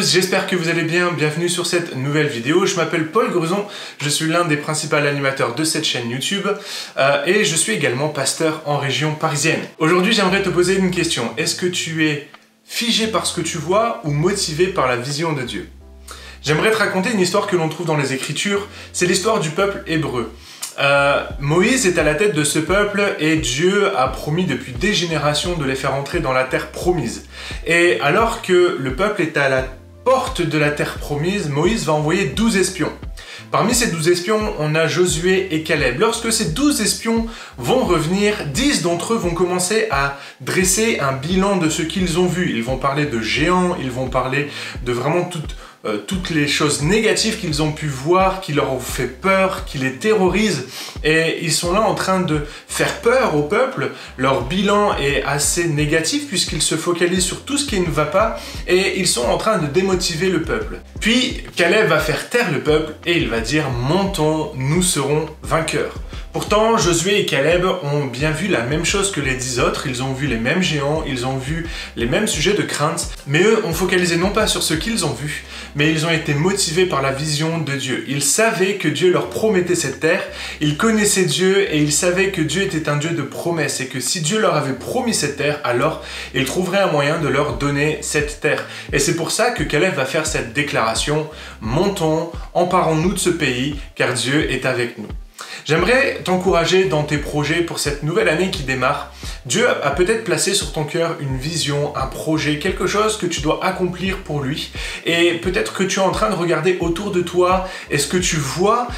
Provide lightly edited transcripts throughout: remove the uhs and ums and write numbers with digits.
tous, j'espère que vous allez bien, bienvenue sur cette nouvelle vidéo. Je m'appelle Paul Grezon, je suis l'un des principaux animateurs de cette chaîne YouTube et je suis également pasteur en région parisienne. Aujourd'hui, j'aimerais te poser une question. Est-ce que tu es figé par ce que tu vois ou motivé par la vision de Dieu? J'aimerais te raconter une histoire que l'on trouve dans les Écritures, c'est l'histoire du peuple hébreu. Moïse est à la tête de ce peuple et Dieu a promis depuis des générations de les faire entrer dans la terre promise. Et alors que le peuple est à la porte de la terre promise, Moïse va envoyer 12 espions. Parmi ces 12 espions, on a Josué et Caleb. Lorsque ces 12 espions vont revenir, 10 d'entre eux vont commencer à dresser un bilan de ce qu'ils ont vu. Ils vont parler de géants, ils vont parler de vraiment toutes les choses négatives qu'ils ont pu voir, qui leur ont fait peur, qui les terrorisent. Et ils sont là en train de faire peur au peuple. Leur bilan est assez négatif puisqu'ils se focalisent sur tout ce qui ne va pas et ils sont en train de démotiver le peuple. Puis Caleb va faire taire le peuple et il va dire « Montons, nous serons vainqueurs ». Pourtant, Josué et Caleb ont bien vu la même chose que les 10 autres, ils ont vu les mêmes géants, ils ont vu les mêmes sujets de crainte, mais eux ont focalisé non pas sur ce qu'ils ont vu, mais ils ont été motivés par la vision de Dieu. Ils savaient que Dieu leur promettait cette terre, ils connaissaient Dieu et ils savaient que Dieu était un Dieu de promesses et que si Dieu leur avait promis cette terre, alors il trouverait un moyen de leur donner cette terre. Et c'est pour ça que Caleb va faire cette déclaration « Montons, emparons-nous de ce pays, car Dieu est avec nous ». J'aimerais t'encourager dans tes projets pour cette nouvelle année qui démarre. Dieu a peut-être placé sur ton cœur une vision, un projet, quelque chose que tu dois accomplir pour lui. Et peut-être que tu es en train de regarder autour de toi et ce que tu vois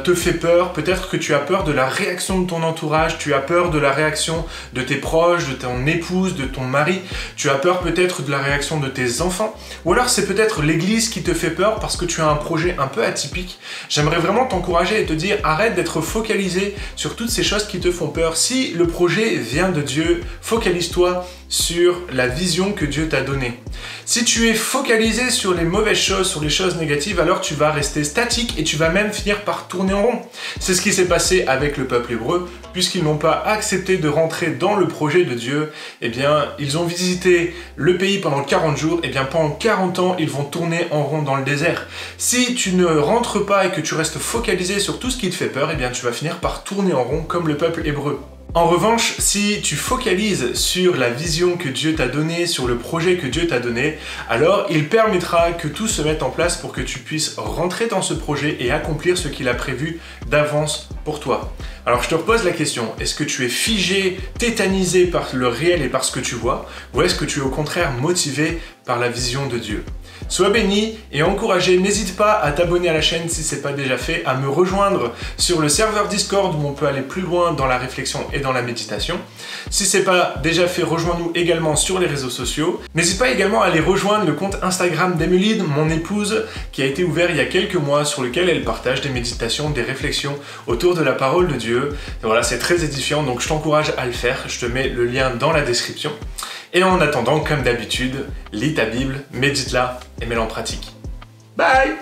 te fait peur. Peut-être que tu as peur de la réaction de ton entourage, tu as peur de la réaction de tes proches, de ton épouse, de ton mari. Tu as peur peut-être de la réaction de tes enfants. Ou alors c'est peut-être l'église qui te fait peur parce que tu as un projet un peu atypique. J'aimerais vraiment t'encourager et te dire arrête d'être focalisé sur toutes ces choses qui te font peur. Si le projet vient de Dieu, focalise-toi sur la vision que Dieu t'a donnée. Si tu es focalisé sur les mauvaises choses, sur les choses négatives, alors tu vas rester statique et tu vas même finir par tourner en rond. C'est ce qui s'est passé avec le peuple hébreu, puisqu'ils n'ont pas accepté de rentrer dans le projet de Dieu. Eh bien, ils ont visité le pays pendant 40 jours, et bien pendant 40 ans, ils vont tourner en rond dans le désert. Si tu ne rentres pas et que tu restes focalisé sur tout ce qui te fait peur, eh bien tu vas finir par tourner en rond comme le peuple hébreu. En revanche, si tu focalises sur la vision que Dieu t'a donnée, sur le projet que Dieu t'a donné, alors il permettra que tout se mette en place pour que tu puisses rentrer dans ce projet et accomplir ce qu'il a prévu d'avance pour toi. Alors je te repose la question, est-ce que tu es figé, tétanisé par le réel et par ce que tu vois, ou est-ce que tu es au contraire motivé par la vision de Dieu? Sois béni et encouragé, n'hésite pas à t'abonner à la chaîne si ce n'est pas déjà fait, à me rejoindre sur le serveur Discord où on peut aller plus loin dans la réflexion et dans la méditation. Si ce n'est pas déjà fait, rejoins-nous également sur les réseaux sociaux. N'hésite pas également à aller rejoindre le compte Instagram d'Emeline, mon épouse, qui a été ouvert il y a quelques mois, sur lequel elle partage des méditations, des réflexions autour de la parole de Dieu. Et voilà, c'est très édifiant, donc je t'encourage à le faire. Je te mets le lien dans la description. Et en attendant, comme d'habitude, lis ta Bible, médite-la et mets-la en pratique. Bye!